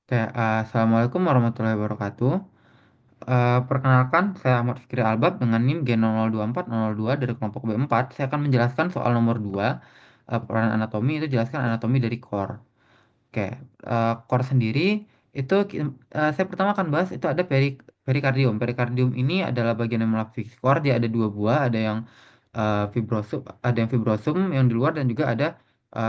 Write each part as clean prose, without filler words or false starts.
Assalamualaikum warahmatullahi wabarakatuh. Perkenalkan, saya Ahmad Fikri Albab dengan NIM G002402 dari kelompok B4. Saya akan menjelaskan soal nomor 2, peran anatomi itu jelaskan anatomi dari core. Oke, core sendiri itu saya pertama akan bahas itu ada perikardium. Perikardium ini adalah bagian yang melapisi core. Dia ada dua buah, ada yang fibrosum, ada yang fibrosum yang di luar dan juga ada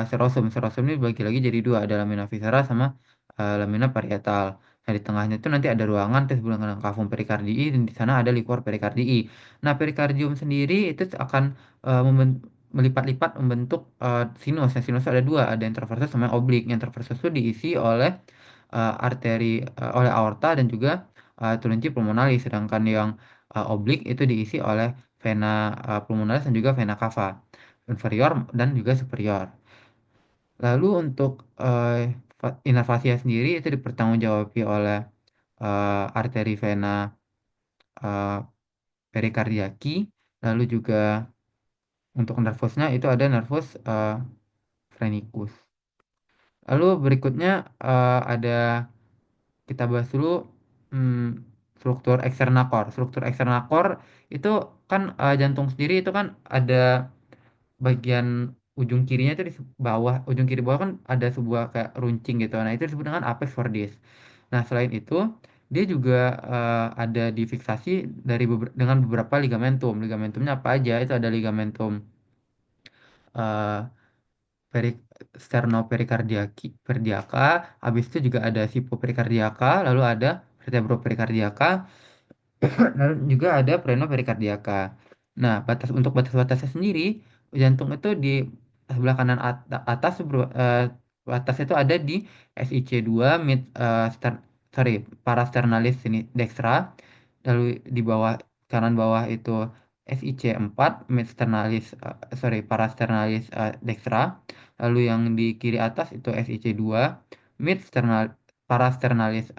serosum. Serosum ini bagi lagi jadi dua, ada lamina viscera sama lamina parietal. Nah, di tengahnya itu nanti ada ruangan disebut dengan cavum pericardii dan di sana ada liquor pericardii. Nah, perikardium sendiri itu akan melipat-lipat membentuk sinus. Nah, sinus ada dua, ada yang transversus sama yang oblik. Yang transversus itu diisi oleh oleh aorta dan juga tulunci pulmonalis, sedangkan yang oblik itu diisi oleh vena pulmonalis dan juga vena cava inferior dan juga superior. Lalu untuk inervasia sendiri itu dipertanggungjawabi oleh arteri vena eh, perikardiaki, lalu juga untuk nervusnya itu ada nervus phrenikus. Lalu berikutnya ada kita bahas dulu struktur eksternal core. Struktur eksternal core itu kan jantung sendiri itu kan ada bagian ujung kirinya itu di bawah, ujung kiri bawah kan ada sebuah kayak runcing gitu. Nah, itu disebut dengan apex cordis. Nah, selain itu dia juga ada difiksasi dengan beberapa ligamentum. Ligamentumnya apa aja? Itu ada ligamentum eh, peri perdiaka, habis itu juga ada sipoperikardiaka, lalu ada vertebroperikardiaka, lalu juga ada perikardiaka. Nah, untuk batas-batasnya sendiri, jantung itu di sebelah kanan atas itu ada di SIC2 sorry, parasternalis sini dextra, lalu di bawah kanan bawah itu SIC4 parasternalis dextra, lalu yang di kiri atas itu SIC2 parasternalis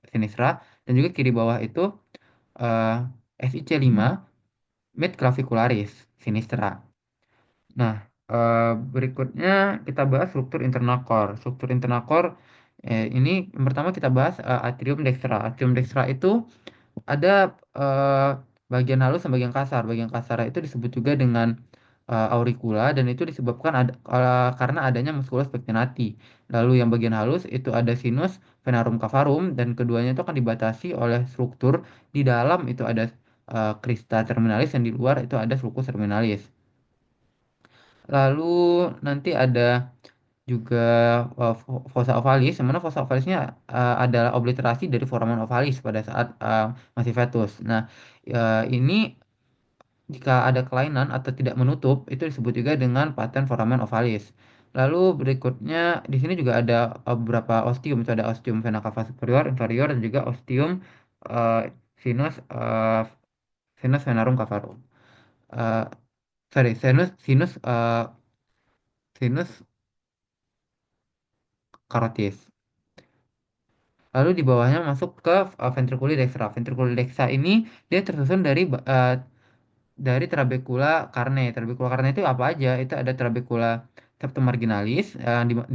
sinistra, dan juga kiri bawah itu eh, SIC5 mid clavicularis sinistra. Nah, berikutnya kita bahas struktur internal core. Struktur internal core ini yang pertama kita bahas atrium dextra. Atrium dextra itu ada eh, bagian halus dan bagian kasar. Bagian kasar itu disebut juga dengan auricula dan itu disebabkan karena adanya musculus pectinati. Lalu yang bagian halus itu ada sinus venarum cavarum dan keduanya itu akan dibatasi oleh struktur di dalam itu ada crista terminalis dan di luar itu ada sulcus terminalis. Lalu nanti ada juga fossa ovalis, yang mana fossa ovalisnya adalah obliterasi dari foramen ovalis pada saat masih fetus. Nah, ini jika ada kelainan atau tidak menutup, itu disebut juga dengan paten foramen ovalis. Lalu berikutnya di sini juga ada beberapa ostium, itu ada ostium vena cava superior, inferior, dan juga ostium eh, sinus sinus venarum cavarum. Eh, sorry, sinus sinus sinus carotis. Lalu di bawahnya masuk ke ventriculi dextra. Ventriculi dextra ini dia tersusun dari trabecula carne. Trabecula carne itu apa aja? Itu ada trabecula septum marginalis.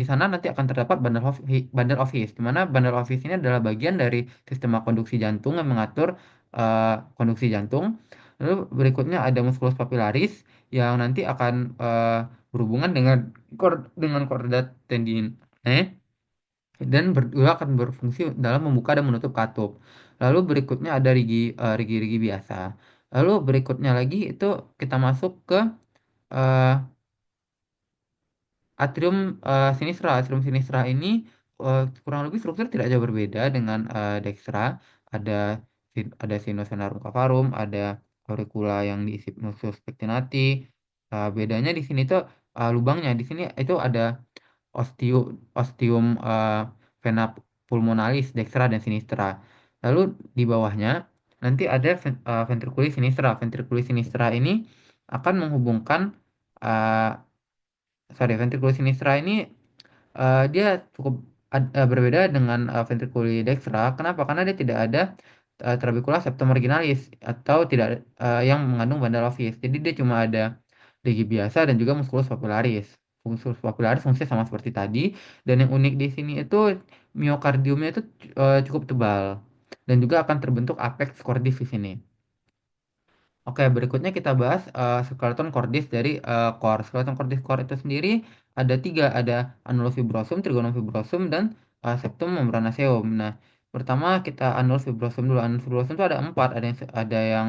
Di sana nanti akan terdapat bundle of His, di mana bundle of His ini adalah bagian dari sistema konduksi jantung yang mengatur konduksi jantung. Lalu berikutnya ada musculus papillaris yang nanti akan berhubungan dengan chorda tendinae dan berdua akan berfungsi dalam membuka dan menutup katup. Lalu berikutnya ada rigi-rigi biasa. Lalu berikutnya lagi itu kita masuk ke eh, atrium sinistra. Atrium sinistra ini kurang lebih struktur tidak jauh berbeda dengan dextra. Ada ada sinus venarum cavarum, ada auricula yang diisi nucleus pectinati. Bedanya di sini tuh lubangnya. Di sini itu ada ostium ostium vena pulmonalis dextra dan sinistra. Lalu di bawahnya nanti ada ventriculi sinistra. Ventriculi sinistra ini akan menghubungkan eh, ventriculi sinistra ini dia cukup berbeda dengan ventriculi dextra. Kenapa? Karena dia tidak ada trabecula septum marginalis atau tidak yang mengandung bundle of His. Jadi dia cuma ada ligi biasa dan juga musculus papillaris. fungsi papilaris fungsi sama seperti tadi. Dan yang unik di sini itu miokardiumnya itu cukup tebal dan juga akan terbentuk apex cordis di sini. Oke, berikutnya kita bahas skeleton cordis dari core. Skeleton cordis core itu sendiri ada tiga, ada annulus fibrosum, trigonum fibrosum, dan septum membranaceum. Nah, pertama kita annulus fibrosum dulu. Annulus fibrosum itu ada empat, ada yang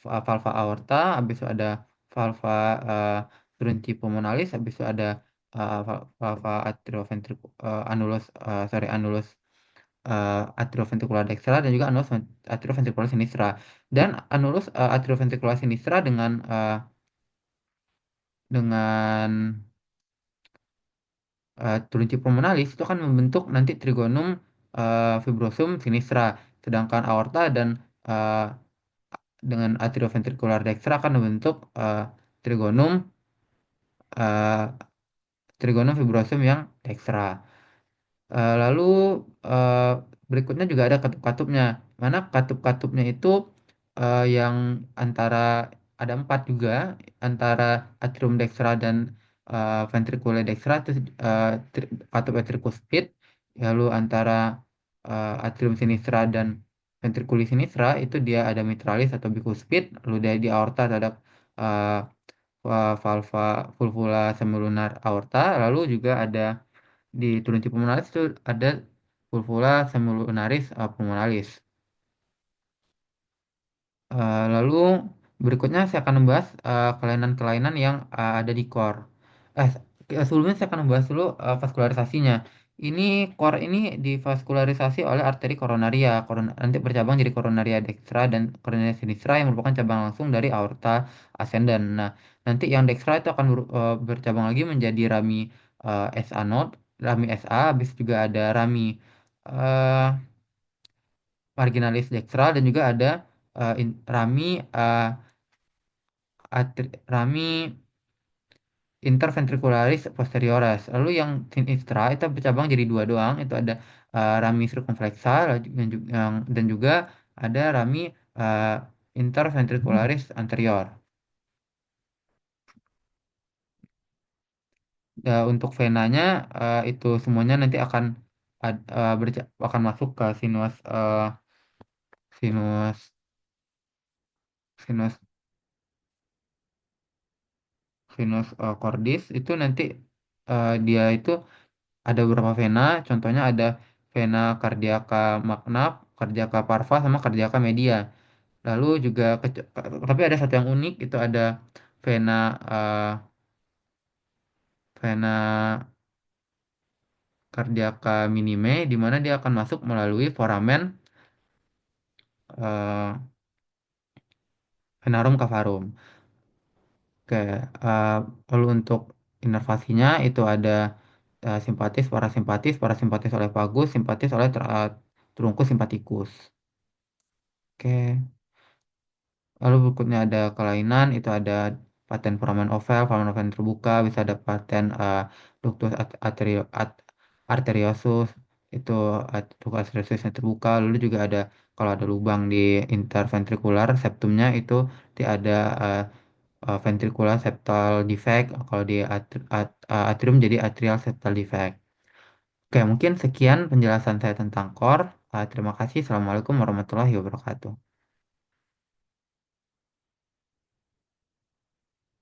valva aorta, habis itu ada valva Bronchi pulmonalis, habis itu ada valva annulus, annulus atrioventricular dextra dan juga annulus atrioventricular sinistra. Dan annulus atrioventricular sinistra dengan Truncip pulmonalis itu akan membentuk nanti trigonum fibrosum sinistra, sedangkan aorta dan eh, dengan atrioventricular dextra akan membentuk trigonum eh, trigonum fibrosum yang dextra. Lalu eh, berikutnya juga ada katup-katupnya. Mana katup-katupnya itu yang antara ada empat juga antara atrium dextra dan ventricule dextra itu katup ventricuspid. Lalu antara atrium sinistra dan ventriculi sinistra itu dia ada mitralis atau bicuspid. Lalu di aorta ada eh, valva vulvula semilunar aorta. Lalu juga ada di Turuncip pulmonalis itu ada vulvula semilunaris pulmonalis. Lalu berikutnya saya akan membahas kelainan-kelainan yang ada di core. Eh, Sebelumnya saya akan membahas dulu vaskularisasinya. Ini core ini divaskularisasi oleh arteri koronaria. Nanti bercabang jadi koronaria dextra dan koronaria sinistra yang merupakan cabang langsung dari aorta ascendens. Nah, nanti yang dextra itu akan bercabang lagi menjadi rami SA node, rami SA, habis juga ada rami eh, marginalis dextra dan juga ada rami rami interventricularis posteriores. Lalu yang sinistra itu bercabang jadi dua doang, itu ada rami circumflexa dan juga ada rami uh, interventricularis anterior. Untuk venanya itu semuanya nanti akan masuk ke sinus sinus sinus cordis itu nanti dia itu ada beberapa vena, contohnya ada vena cardiaca magna, cardiaca parva, sama cardiaca media. Lalu juga tapi ada satu yang unik itu ada vena eh, vena cardiaca minime di mana dia akan masuk melalui foramen eh, venarum cavarum. Oke, eh, lalu untuk inervasinya itu ada parasimpatis oleh vagus, simpatis oleh trunkus simpatikus. Oke. Lalu berikutnya ada kelainan, itu ada paten foramen oval terbuka, bisa ada paten ductus arteriosus, itu ductus arteriosus yang terbuka. Lalu juga ada kalau ada lubang di interventrikular septumnya itu ada ventricular septal defect, kalau di atrium jadi atrial septal defect. Oke, mungkin sekian penjelasan saya tentang core. Terima kasih. Assalamualaikum warahmatullahi wabarakatuh.